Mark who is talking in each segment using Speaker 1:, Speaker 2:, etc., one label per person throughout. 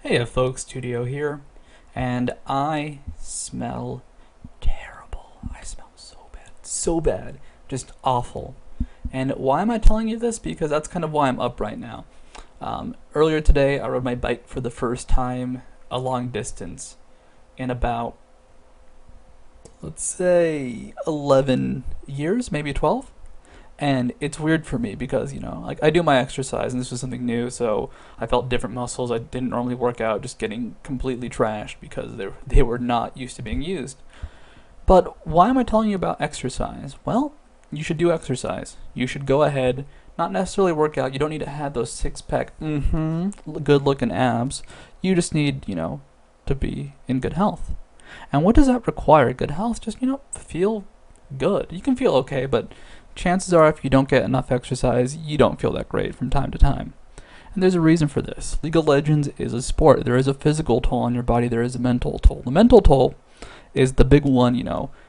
Speaker 1: Hey folks, Studio here, and I smell terrible. I smell so bad, just awful. And why am I telling you this? Because that's kind of why I'm up right now. Earlier today, I rode my bike for the first time a long distance in about, let's say, 11 years, maybe 12. And it's weird for me because, like I do my exercise and this was something new, so I felt different muscles I didn't normally work out just getting completely trashed because they were not used to being used. But why am I telling you about exercise? Well, you should do exercise. You should go ahead, not necessarily work out. You don't need to have those six-pack, good looking abs. You just need, to be in good health. And what does that require? Good health? Just, feel good. You can feel okay, but chances are if you don't get enough exercise, you don't feel that great from time to time. And there's a reason for this. League of Legends is a sport. There is a physical toll on your body. There is a mental toll. The mental toll is the big one,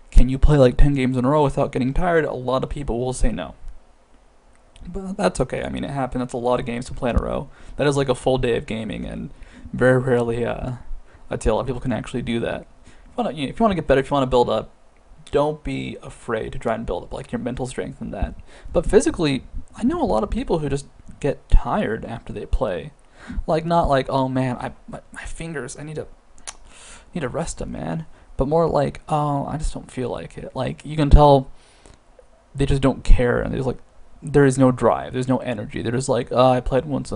Speaker 1: Can you play like 10 games in a row without getting tired? A lot of people will say no. But that's okay. I mean, it happens. That's a lot of games to play in a row. That is like a full day of gaming, and very rarely, I'd say a lot of people can actually do that. If you want to get better, if you want to build up, don't be afraid to try and build up like your mental strength and that. But physically, I know a lot of people who just get tired after they play. Like not like, oh man, my fingers, I need to rest them, man. But more like, oh, I just don't feel like it. Like you can tell they just don't care, and there is no drive, there's no energy. They're just like, oh, I played once,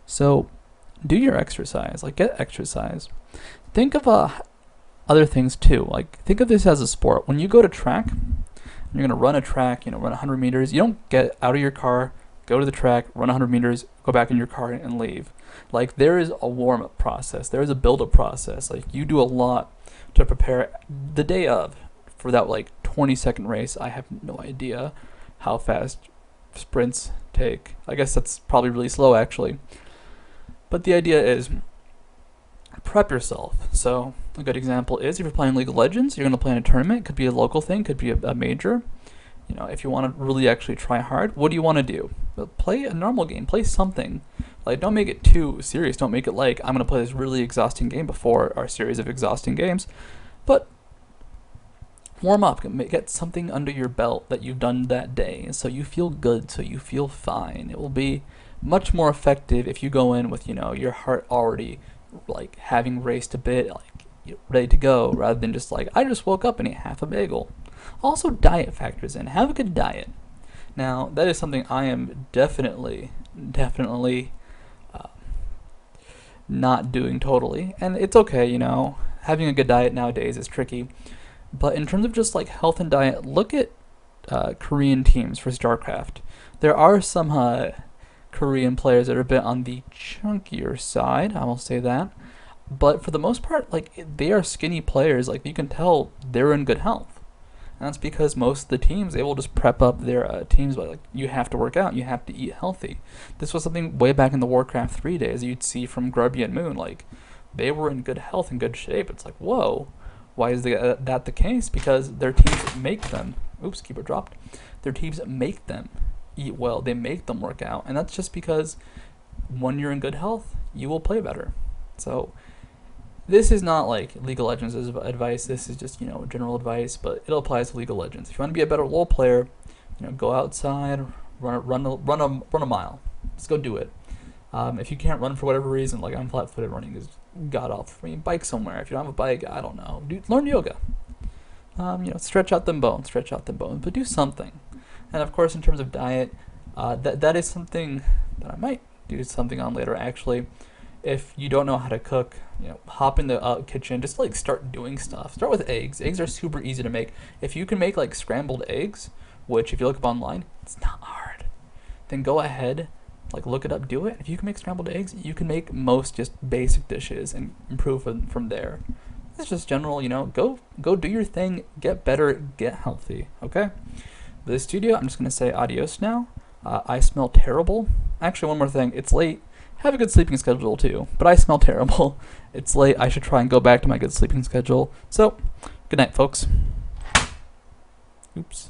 Speaker 1: So do your exercise, like get exercise. Think of other things too. Like think of this as a sport. When you go to track, you're gonna run a track, run 100 meters. You don't get out of your car, go to the track, run 100 meters, go back in your car and leave. Like there is a warm-up process. There is a build-up process. Like you do a lot to prepare the day of for that 20-second race. I have no idea how fast sprints take. I guess that's probably really slow actually. But the idea is prep yourself. So a good example is if you're playing League of Legends, you're going to play in a tournament. It could be a local thing, could be a major. If you want to really actually try hard, what do you want to do? But play a normal game. Play something. Like don't make it too serious. Don't make it like I'm going to play this really exhausting game before our series of exhausting games. But warm up. Get something under your belt that you've done that day, so you feel good, so you feel fine. It will be much more effective if you go in with your heart already having raced a bit, ready to go, rather than just I just woke up and ate half a bagel. Also, diet factors in. Have a good diet. Now, that is something I am definitely not doing totally, and it's okay. Having a good diet nowadays is tricky. But in terms of just health and diet, look at Korean teams for StarCraft. There are some Korean players that are a bit on the chunkier side, I will say that. But for the most part, they are skinny players. You can tell they're in good health. And that's because most of the teams, they will just prep up their teams by you have to work out, you have to eat healthy. This was something way back in the Warcraft 3 days you'd see from Grubby and Moon. They were in good health and good shape. It's whoa. Why is that the case? Because their teams make them. Oops, keyboard dropped. Their teams make them eat well. They make them work out, and that's just because when you're in good health, you will play better. So this is not League of Legends advice. This is just general advice, but it applies to League of Legends. If you want to be a better LoL player, go outside, run a mile. Just go do it. If you can't run for whatever reason, I'm flat-footed, running is god awful for me. Bike somewhere. If you don't have a bike, I don't know. Learn yoga. Stretch out them bones, but do something. And of course, in terms of diet, that is something that I might do something on later. Actually, if you don't know how to cook, hop in the kitchen. Just start doing stuff. Start with eggs. Eggs are super easy to make. If you can make scrambled eggs, which if you look up online, it's not hard. Then go ahead. Look it up, do it. If you can make scrambled eggs, you can make most just basic dishes and improve from there. It's just general, go do your thing, get better, get healthy, okay? For this studio, I'm just going to say adios now. I smell terrible. Actually, one more thing, it's late. Have a good sleeping schedule too, but I smell terrible. It's late, I should try and go back to my good sleeping schedule. So, good night, folks. Oops.